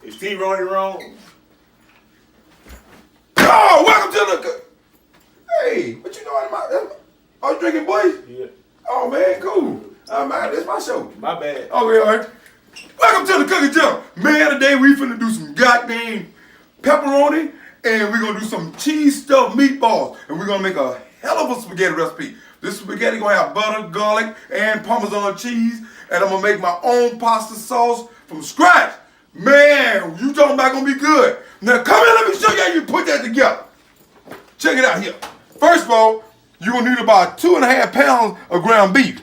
Is T-Ronnie wrong? Oh, welcome to the... Hey, what you doing? Are you drinking, boys? Yeah. Oh, man, cool. Man, this is my show. My bad. Okay, all right. Welcome to the Cooking Channel. Man, today we finna do some goddamn pepperoni, and we're gonna do some cheese stuffed meatballs, and we're gonna make a hell of a spaghetti recipe. This spaghetti gonna have butter, garlic, and Parmesan cheese, and I'm gonna make my own pasta sauce from scratch. Man, you talking about gonna be good. Now come here, let me show you how you put that together. Check it out here. First of all, you're gonna need about 2.5 pounds of ground beef.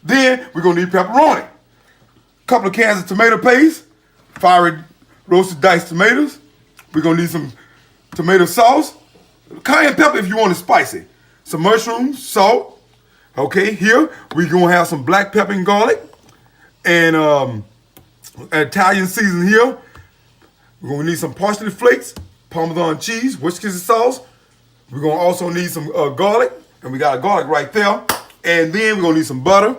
Then we're gonna need pepperoni, a couple of cans of tomato paste, fiery roasted diced tomatoes. We're gonna need some tomato sauce, cayenne pepper if you want it spicy, some mushrooms, salt. Okay, here we're gonna have some black pepper and garlic, and Italian season here. We're gonna need some parsley flakes, Parmesan cheese, Worcestershire sauce. We're gonna also need some garlic, and we got a garlic right there. And then we're gonna need some butter,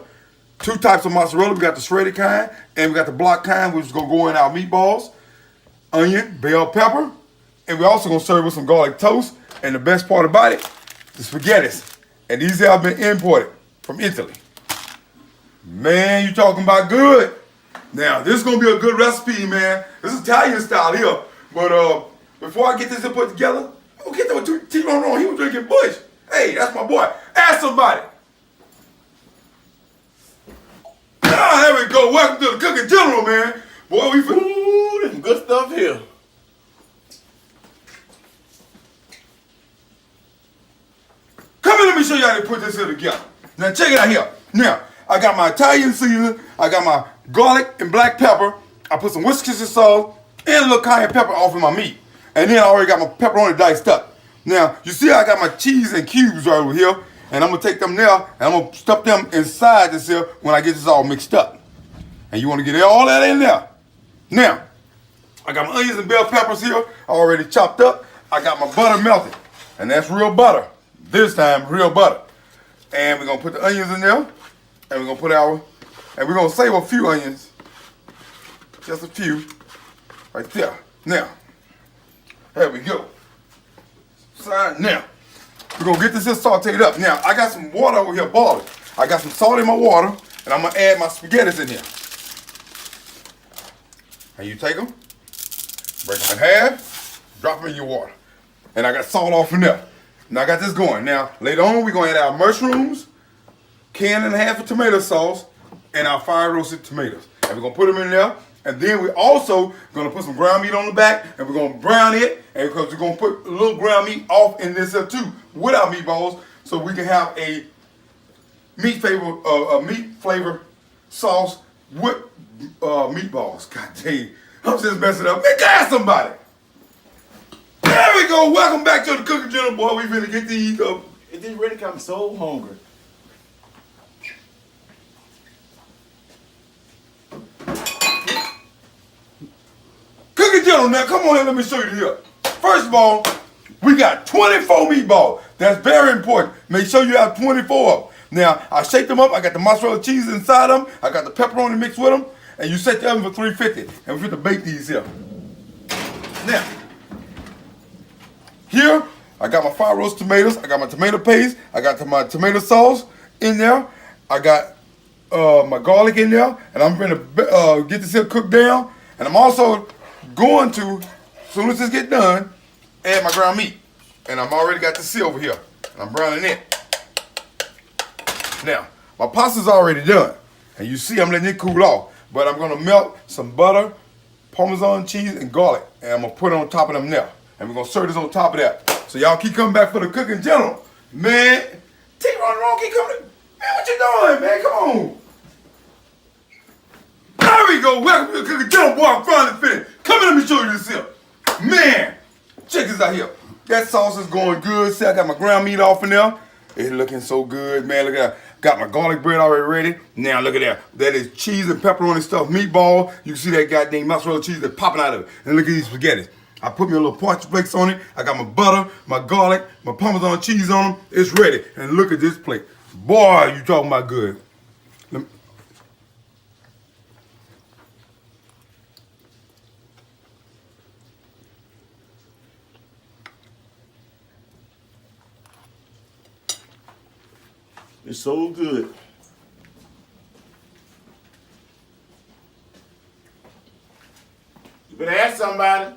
2 types of mozzarella. We got the shredded kind, and we got the block kind, which is gonna go in our meatballs, onion, bell pepper, and we're also gonna serve with some garlic toast. And the best part about it, the spaghettis. And these have been imported from Italy. Man, you talking about good. Now, this is gonna be a good recipe, man. This is Italian style here. But before I get this put together, I'm gonna get that with T-Ronnie on. He was drinking Bush. Hey, that's my boy. Ask somebody. Ah, there we go. Welcome to the Cooking General, man. Boy, we finna... Ooh, there's some good stuff here. Come here, let me show you how to put this here together. Now, check it out here. Now, I got my Italian seasoning. I got my garlic and black pepper. I put some Worcestershire sauce and a little cayenne pepper off of my meat. And then I already got my pepperoni diced up. Now, you see I got my cheese in cubes right over here. And I'm going to take them there, and I'm going to stuff them inside this here when I get this all mixed up. And you want to get all that in there. Now, I got my onions and bell peppers here already chopped up. I got my butter melted. And that's real butter. This time, real butter. And we're going to put the onions in there. And we're going to put and we're going to save a few onions. Just a few. Right there. Now, there we go. Now, we're going to get this here sauteed up. Now, I got some water over here boiling. I got some salt in my water, and I'm going to add my spaghettis in here. And you take them, break them in half, drop them in your water. And I got salt off in there. Now, I got this going. Now, later on, we're going to add our mushrooms, 1.5 of tomato sauce, and our fire roasted tomatoes. And we're going to put them in there. And then we're also going to put some ground meat on the back, and we're going to brown it, and because we're going to put a little ground meat off in this here too with our meatballs, so we can have a meat flavor sauce with meatballs. God dang, I'm just messing up. Man, ask somebody. There we go. Welcome back to the Cooking Channel, boy. We finna get to eat up. It just really got me so hungry. Cooking General, now come on here, let me show you here. First of all, we got 24 meatballs. That's very important. Make sure you have 24 of them. Now, I shake them up. I got the mozzarella cheese inside them. I got the pepperoni mixed with them. And you set the oven for 350. And we're going to bake these here. Now, here, I got my fire roast tomatoes. I got my tomato paste. I got my tomato sauce in there. I got my garlic in there. And I'm going to get this here cooked down. And I'm also going to, as soon as this get done, add my ground meat. And I'm already got the seal over here. And I'm browning it. Now, my pasta's already done. And you see I'm letting it cool off. But I'm going to melt some butter, Parmesan cheese, and garlic. And I'm going to put it on top of them now. And we're going to serve this on top of that. So y'all keep coming back for the Cooking General. Man, T-Ronnie wrong, keep coming. Man, what you doing, man? Come on. There we go. Welcome to the Cooking General, boy. I'm finally finished. Come here, let me show you this here. Man, check this out here. That sauce is going good. See, I got my ground meat off in there. It's looking so good, man. Look at that. Got my garlic bread already ready. Now look at that. That is cheese and pepperoni stuffed meatball. You can see that goddamn mozzarella cheese that's popping out of it. And look at these spaghettis. I put me a little parchment flakes on it. I got my butter, my garlic, my Parmesan cheese on them. It's ready. And look at this plate. Boy, you talking about good. It's so good. You better ask somebody.